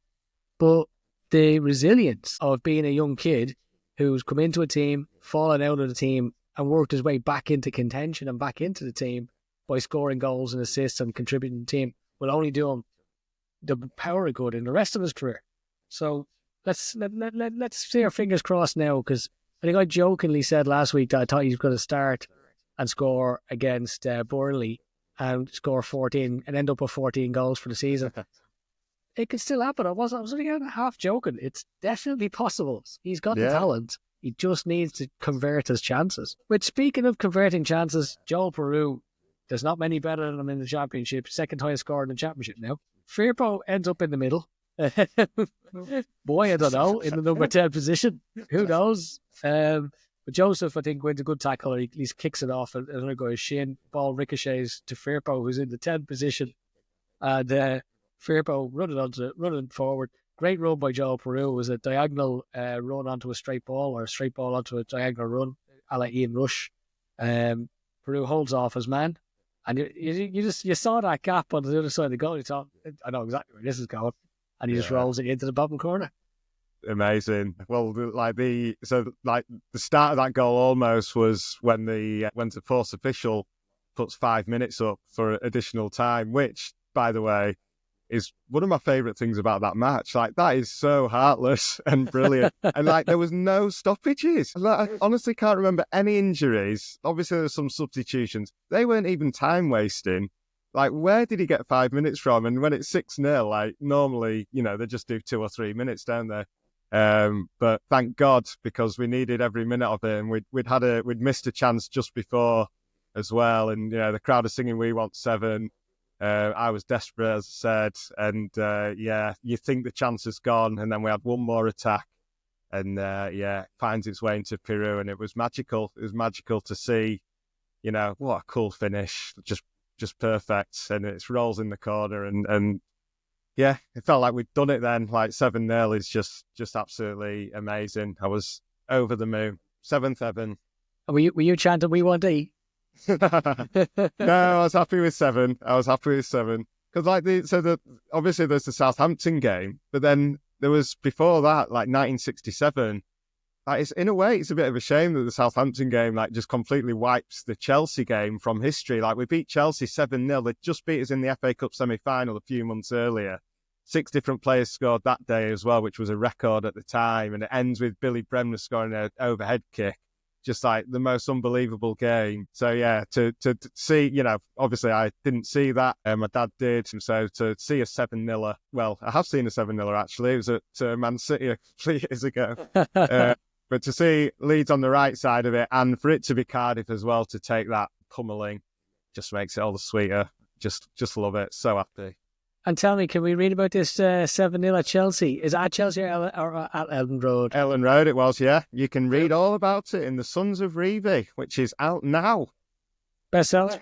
but the resilience of being a young kid who's come into a team, fallen out of the team, and worked his way back into contention and back into the team by scoring goals and assists and contributing to the team will only do him the power of good in the rest of his career. So let's see our fingers crossed now, because I think I jokingly said last week that I thought he was going to start and score against Burnley and score 14 and end up with 14 goals for the season. It could still happen. I was only half joking. It's definitely possible. He's got the talent. He just needs to convert his chances. Which, speaking of converting chances, Joel Peru, there's not many better than him in the Championship. Second highest scorer in the Championship now. Firpo ends up in the middle. Boy, I don't know, in the number 10 position. Who knows? But Joseph, I think, wins a good tackle. Or he at least kicks it off, and another guy's shin. Ball ricochets to Firpo, who's in the 10th position. And Firpo running forward. Great run by Joel Peru. It was a diagonal run onto a straight ball, or a straight ball onto a diagonal run, a la Ian Rush. Peru holds off his man, and you saw that gap on the other side of the goal. You thought, I know exactly where this is going, and he just rolls it into the bottom corner. Amazing. Well, the start of that goal almost was when the fourth official puts 5 minutes up for additional time, which, by the way, is one of my favourite things about that match. Like, that is so heartless and brilliant. And there was no stoppages. I honestly can't remember any injuries. Obviously, there's some substitutions. They weren't even time wasting. Where did he get 5 minutes from? And when it's 6-0, normally, they just do 2 or 3 minutes, don't they? But thank God, because we needed every minute of it, and we'd missed a chance just before as well. And the crowd are singing "We Want 7." I was desperate, as I said, and you think the chance is gone, and then we had one more attack, and finds its way into Peru, and it was magical. It was magical to see, what a cool finish, just perfect, and it rolls in the corner, and yeah, it felt like we'd done it then. 7-0 is just absolutely amazing. I was over the moon. 7th heaven. Were you chanting "We Want 8"? No, I was happy with 7. Because obviously there's the Southampton game, but then there was before that, 1967. In a way, it's a bit of a shame that the Southampton game just completely wipes the Chelsea game from history. We beat Chelsea 7-0. They just beat us in the FA Cup semi-final a few months earlier. 6 different players scored that day as well, which was a record at the time. And it ends with Billy Bremner scoring an overhead kick. Just the most unbelievable game. So yeah, to see, obviously I didn't see that. My dad did. So to see a 7-0, well, I have seen a 7-0 actually. It was at Man City a few years ago. But to see Leeds on the right side of it, and for it to be Cardiff as well, to take that pummeling, just makes it all the sweeter. Just love it. So happy. And tell me, can we read about this 7-0 at Chelsea? Is it at Chelsea or at Elland Road? Elland Road it was, yeah. You can read all about it in The Sons of Reeve, which is out now. Bestseller?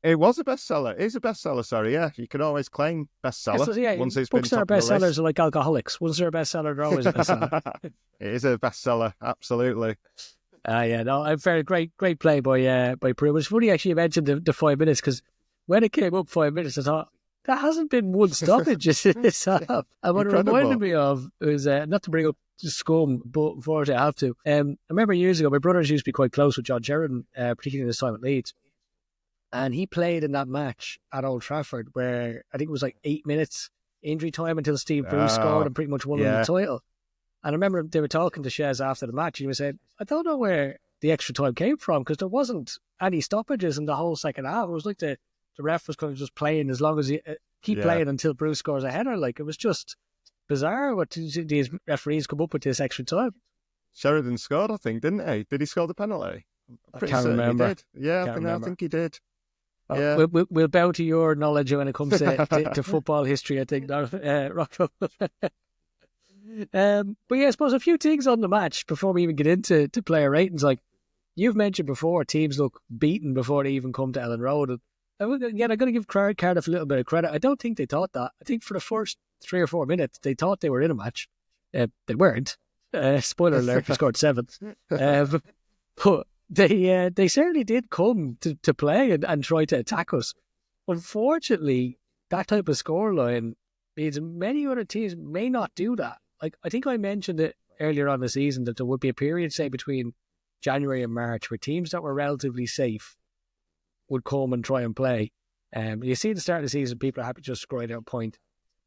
It was a bestseller. It is a bestseller, sorry, yeah. You can always claim bestseller. Yeah, once it's books been that are bestsellers are like alcoholics. Once they're a bestseller, they're always a bestseller. It is a bestseller, absolutely. A very great play by Peru. It's funny actually you mentioned the 5 minutes, because when it came up 5 minutes, I thought, there hasn't been one stoppage in this half. And what it reminded me of was, not to bring up scum, but unfortunately I have to. I remember years ago, my brothers used to be quite close with John Sheridan, particularly in his time at Leeds. And he played in that match at Old Trafford where I think it was 8 minutes injury time until Steve Bruce scored and pretty much won the title. And I remember they were talking to Shez after the match, and he was saying, I don't know where the extra time came from, because there wasn't any stoppages in the whole second half. It was like the ref was kind of just playing as long as he playing until Bruce scores a header. It was just bizarre what these referees come up with this extra time. Sheridan scored, I think, didn't he? Did he score the penalty? I can't remember. He did. Yeah, I think he did. Yeah. We'll bow to your knowledge when it comes to football history, I think, Rocco. But yeah, I suppose a few things on the match before we even get into player ratings. You've mentioned before, teams look beaten before they even come to Elland Road. And again, I'm going to give Cardiff a little bit of credit. I don't think they thought that. I think for the first 3 or 4 minutes, they thought they were in a match. They weren't. Spoiler alert, they scored 7. But they certainly did come to play and try to attack us. unfortunately, that type of scoreline means many other teams may not do that. Like, I think I mentioned it earlier on the season that there would be a period, say, between January and March where teams that were relatively safe would come and try and play. You see, at the start of the season, people are happy to just grind out a point.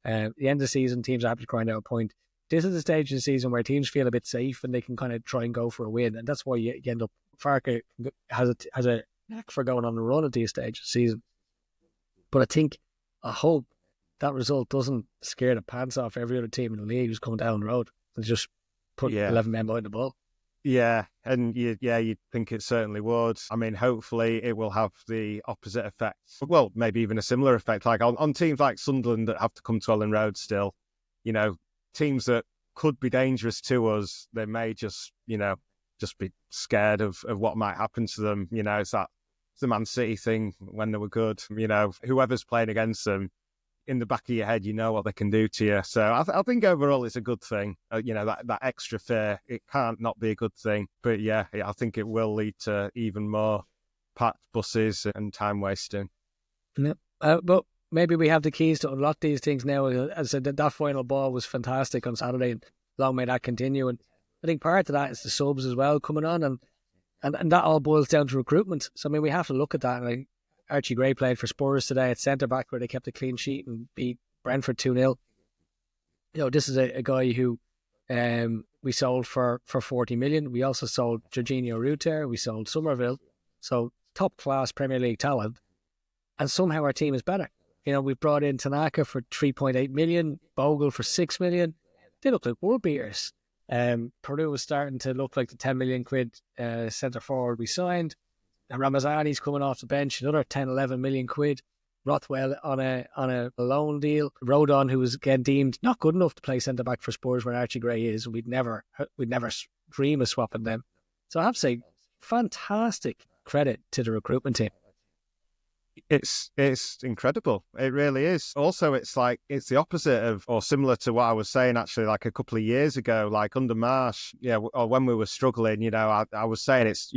At the end of the season, teams are happy to grind out a point. This is the stage of the season where teams feel a bit safe and they can kind of try and go for a win. And that's why you end up, Farke has a knack for going on a run at these stages of the season. But I hope that result doesn't scare the pants off every other team in the league who's coming down the road and just put 11 men behind the ball. Yeah, and you'd think it certainly would. I mean, hopefully it will have the opposite effect. Well, maybe even a similar effect, like on teams like Sunderland that have to come to Elland Road still. Teams that could be dangerous to us, they may just be scared of what might happen to them. It's the Man City thing when they were good. Whoever's playing against them, in the back of your head, what they can do to you. So I think overall it's a good thing. That extra fear, it can't not be a good thing. But yeah, I think it will lead to even more packed buses and time wasting. Yeah. But maybe we have the keys to unlock these things now. As I said, that final ball was fantastic on Saturday, and long may that continue. And I think part of that is the subs as well coming on, and that all boils down to recruitment. So I mean, we have to look at that. And Archie Gray played for Spurs today at centre back, where they kept a clean sheet and beat Brentford 2-0. This is a guy who we sold for 40 million. We also sold Jorginho Rutter. We sold Somerville. So top class Premier League talent. And somehow our team is better. We brought in Tanaka for 3.8 million, Bogle for 6 million. They look like world beaters. Peru was starting to look like the 10 million quid centre forward we signed. And Ramazani's coming off the bench, another 10, 11 million quid. Rothwell on a loan deal. Rodon, who was again deemed not good enough to play centre back for Spurs where Archie Gray is. We'd never dream of swapping them. So I have to say, fantastic credit to the recruitment team. It's incredible. It really is. Also, it's the opposite of, or similar to what I was saying actually, like a couple of years ago, like under Marsh, or when we were struggling. I was saying it's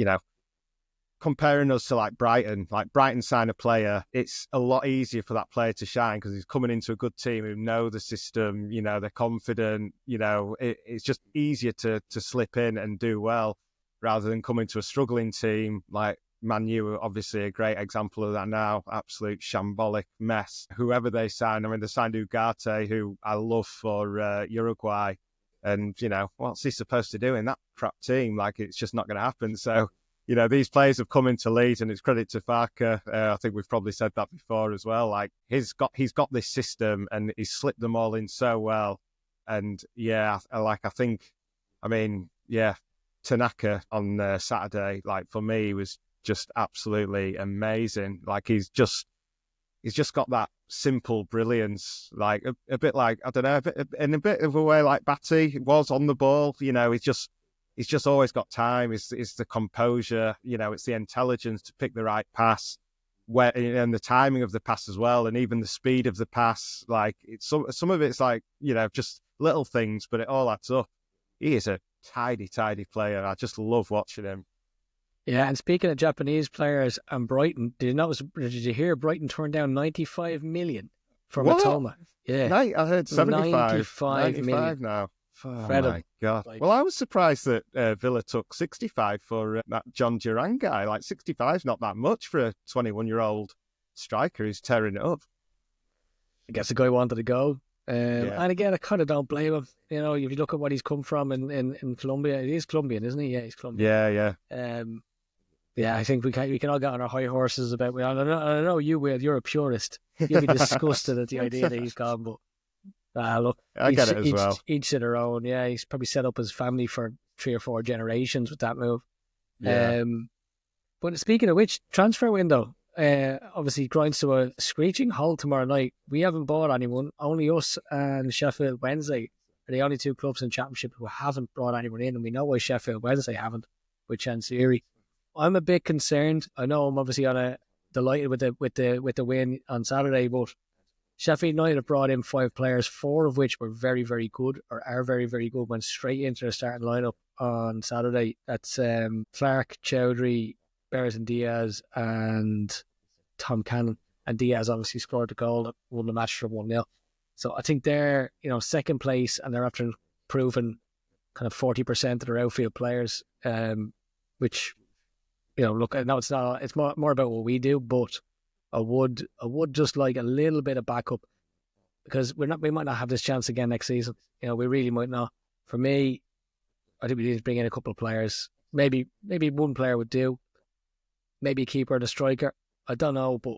comparing us to like Brighton sign a player, it's a lot easier for that player to shine because he's coming into a good team who know the system, they're confident, it's just easier to slip in and do well rather than coming to a struggling team like Man U are obviously a great example of that now. Absolute shambolic mess. Whoever they sign, they signed Ugarte, who I love for Uruguay. And, what's he supposed to do in that crap team? Like, it's just not going to happen. So, these players have come into Leeds, and it's credit to Farke. I think we've probably said that before as well. Like, he's got this system, and he's slipped them all in so well. And Tanaka on Saturday, like for me, was just absolutely amazing. Like he's just got that simple brilliance, like a bit like, I don't know, in a bit of a way like Batty was on the ball. He's just always got time. It's the composure, it's the intelligence to pick the right pass, and the timing of the pass as well, and even the speed of the pass. Like it's some of it's like just little things, but it all adds up. He is a tidy player. I just love watching him. Yeah, and speaking of Japanese players and Brighton, did you hear Brighton turned down 95 million for Matoma? Yeah. I heard 75. 95 million now. Oh my God. Well, I was surprised that Villa took 65 for that John Duran guy. Like 65 is not that much for a 21-year-old striker who's tearing it up. I guess the guy wanted to go. And again, I kind of don't blame him. If you look at what he's come from in Colombia, he is Colombian, isn't he? Yeah, he's Colombian. Yeah. Yeah, I think we can all get on our high horses about. I know you will. You're a purist. You'll be disgusted at the idea that he's gone. But look, I get it as well. Each to their own. Yeah, he's probably set up his family for 3 or 4 generations with that move. Yeah. But speaking of which, transfer window obviously grinds to a screeching halt tomorrow night. We haven't bought anyone. Only us and Sheffield Wednesday are the only 2 clubs in Championship who haven't brought anyone in, and we know why Sheffield Wednesday haven't with Chansiri. I'm a bit concerned. I know I'm obviously delighted with the win on Saturday, but Sheffield United have brought in 5 players, 4 of which were very, very good, or are very, very good, went straight into the starting lineup on Saturday. That's Clark, Chowdhury, Berezin Diaz, and Tom Cannon. and Diaz obviously scored the goal that won the match for 1-0. So I think they're, second place, and they're after proving kind of 40% of their outfield players, which, look, I know it's more about what we do, but I would just like a little bit of backup, because we might not have this chance again next season. We really might not. For me, I think we need to bring in a couple of players. Maybe one player would do. Maybe a keeper and a striker. I don't know, but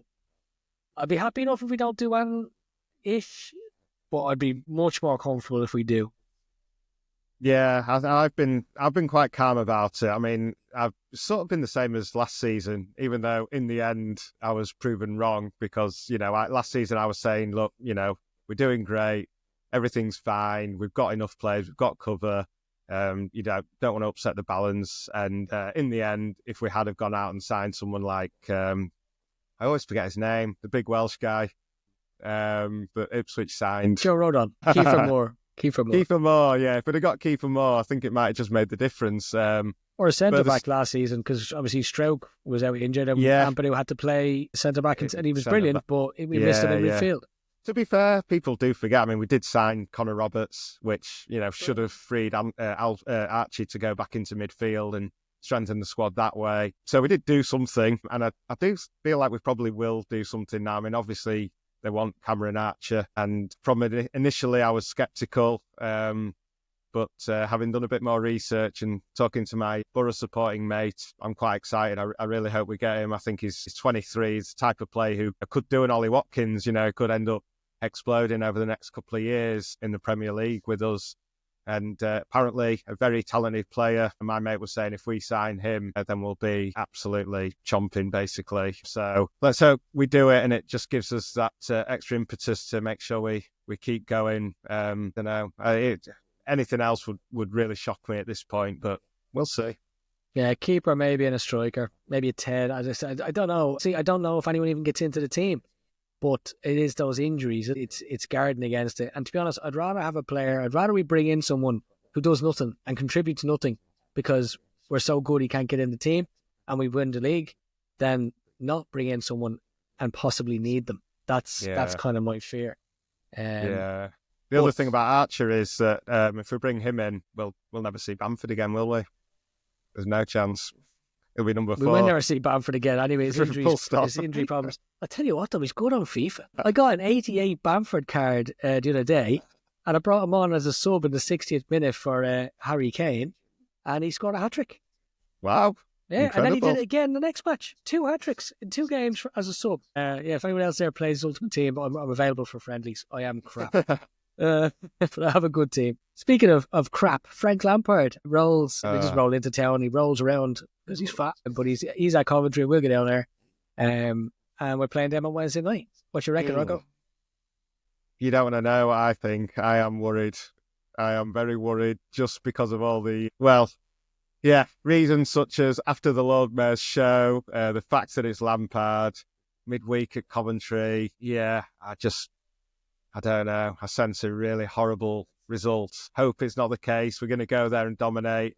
I'd be happy enough if we don't do one-ish, but I'd be much more comfortable if we do. Yeah, I've been quite calm about it. I mean, I've sort of been the same as last season, even though in the end I was proven wrong, because last season I was saying, look, we're doing great, everything's fine, we've got enough players, we've got cover. Don't want to upset the balance. And in the end, if we had have gone out and signed someone like I always forget his name, the big Welsh guy that Ipswich signed, Joe Rodon, Kiefer Moore. Kiefer Moore, yeah. If we'd have got Kiefer Moore, I think it might have just made the difference. Or a centre-back last season, because obviously Stroke was out injured, and Ampadu had to play centre-back, and he was brilliant, but we missed him in midfield. To be fair, people do forget. I mean, we did sign Connor Roberts, which, should have freed Archie to go back into midfield and strengthen the squad that way. So we did do something, and I do feel like we probably will do something now. I mean, obviously, they want Cameron Archer, and from initially I was sceptical, but having done a bit more research and talking to my Borough supporting mate, I'm quite excited. I really hope we get him. I think he's 23, he's the type of player who could do an Ollie Watkins, could end up exploding over the next couple of years in the Premier League with us. And apparently a very talented player. And my mate was saying if we sign him, then we'll be absolutely chomping, basically. So let's hope we do it, and it just gives us that extra impetus to make sure we keep going. Anything else would really shock me at this point, but we'll see. Yeah, keeper maybe, and a striker, maybe a Ted. As I said, I don't know. See, I don't know if anyone even gets into the team. But it is those injuries. It's guarding against it. And to be honest, I'd rather we bring in someone who does nothing and contributes nothing because we're so good he can't get in the team and we win the league, than not bring in someone and possibly need them. That's kind of my fear. The other thing about Archer is that if we bring him in, we'll never see Bamford again, will we? There's no chance. He'll be number 4. We will never see Bamford again anyway. His injury problems. I tell you what, though, he's good on FIFA. I got an 88 Bamford card the other day, and I brought him on as a sub in the 60th minute for Harry Kane, and he scored a hat-trick. Wow. Yeah, incredible. And then he did it again the next match. 2 hat-tricks in 2 games as a sub. If anyone else there plays Ultimate Team, I'm available for friendlies. I am crap. But I have a good team. Speaking of crap, Frank Lampard rolls. We just roll into town. He rolls around because he's fat, but he's at Coventry. We'll get down there, and we're playing them on Wednesday night. What you reckon, Rocco? You don't want to know what I think. I am worried. I am very worried, just because of all the reasons such as after the Lord Mayor's show, the fact that it's Lampard midweek at Coventry. Yeah, I don't know. I sense a really horrible result. Hope it's not the case. We're going to go there and dominate.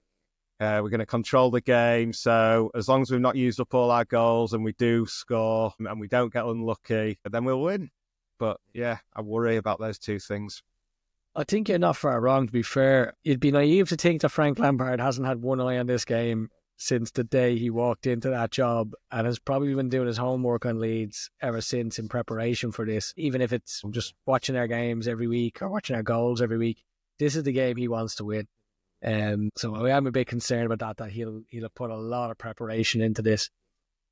We're going to control the game. So as long as we've not used up all our goals and we do score and we don't get unlucky, then we'll win. But yeah, I worry about those 2 things. I think you're not far wrong, to be fair. You'd be naive to think that Frank Lampard hasn't had one eye on this game since the day he walked into that job, and has probably been doing his homework on Leeds ever since in preparation for this. Even if it's just watching our games every week or watching our goals every week, this is the game he wants to win. So I am a bit concerned about that he'll have put a lot of preparation into this.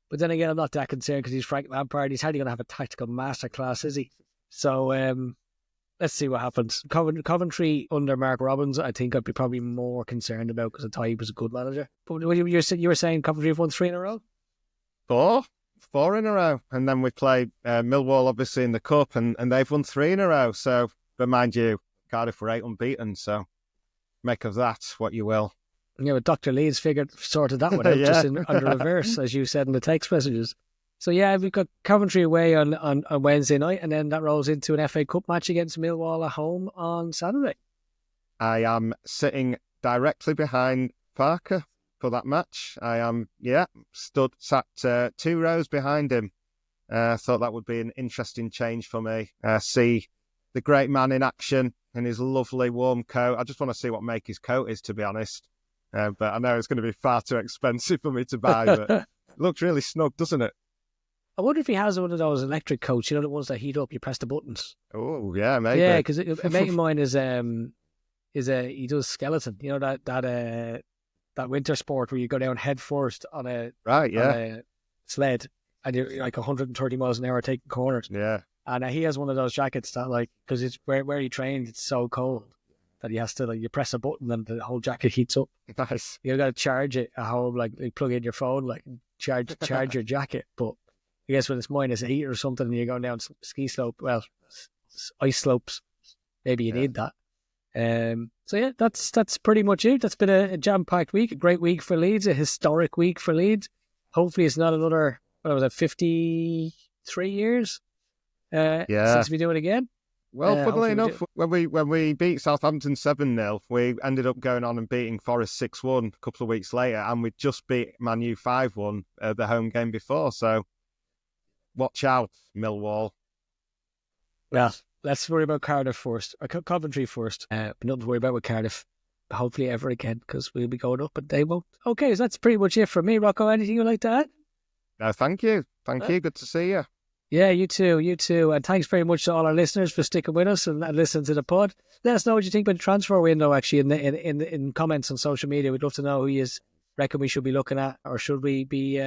But then again, I'm not that concerned because he's Frank Lampard. He's hardly going to have a tactical masterclass, is he? So let's see what happens. Coventry under Mark Robbins, I think I'd be probably more concerned about, because I thought he was a good manager. But you were saying Coventry have won 3 in a row? 4 in a row. And then we played Millwall, obviously, in the Cup, and they've won 3 in a row. So, but mind you, Cardiff were 8 unbeaten, so make of that what you will. Yeah, but Dr. Leeds sorted that one out just under reverse, as you said in the text messages. So yeah, we've got Coventry away on Wednesday night, and then that rolls into an FA Cup match against Millwall at home on Saturday. I am sitting directly behind Farke for that match. I am, sat 2 rows behind him. I thought that would be an interesting change for me. See the great man in action in his lovely warm coat. I just want to see what make his coat is, to be honest. But I know it's going to be far too expensive for me to buy, but it looks really snug, doesn't it? I wonder if he has one of those electric coats, the ones that heat up, you press the buttons. Oh, yeah, maybe. Yeah, because a mate of mine he does skeleton, that winter sport where you go down head first on a sled and you're like 130 miles an hour taking corners. Yeah. And he has one of those jackets that because it's where he trains, it's so cold that he has to you press a button and the whole jacket heats up. Nice. You got to charge it at home, you plug in your phone, and charge your jacket. But I guess when it's -8 or something and you're going down ski slope, ice slopes, maybe you need that. So yeah, that's pretty much it. That's been a jam-packed week, a great week for Leeds, a historic week for Leeds. Hopefully it's not another, 53 years since we do it again. Well, funnily enough, when we beat Southampton 7-0, we ended up going on and beating Forest 6-1 a couple of weeks later, and we just beat Man U 5-1 the home game before. So watch out, Millwall. Well, let's worry about Cardiff first, or Coventry first. But nothing to worry about with Cardiff, hopefully ever again, because we'll be going up and they won't. Okay, so that's pretty much it for me. Rocco, anything you'd like to add? No, thank you. Thank you. Good to see you. Yeah, you too. And thanks very much to all our listeners for sticking with us and listening to the pod. Let us know what you think about the transfer window, actually, in comments on social media. We'd love to know who you reckon we should be looking at, or should we be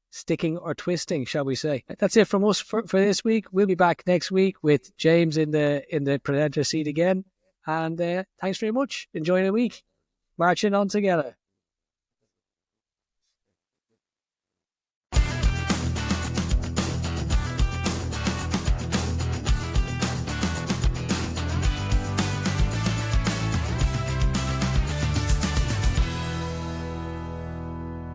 sticking or twisting, shall we say. That's it from us for this week. We'll be back next week with James in the presenter seat again. And thanks very much. Enjoy the week. Marching on together.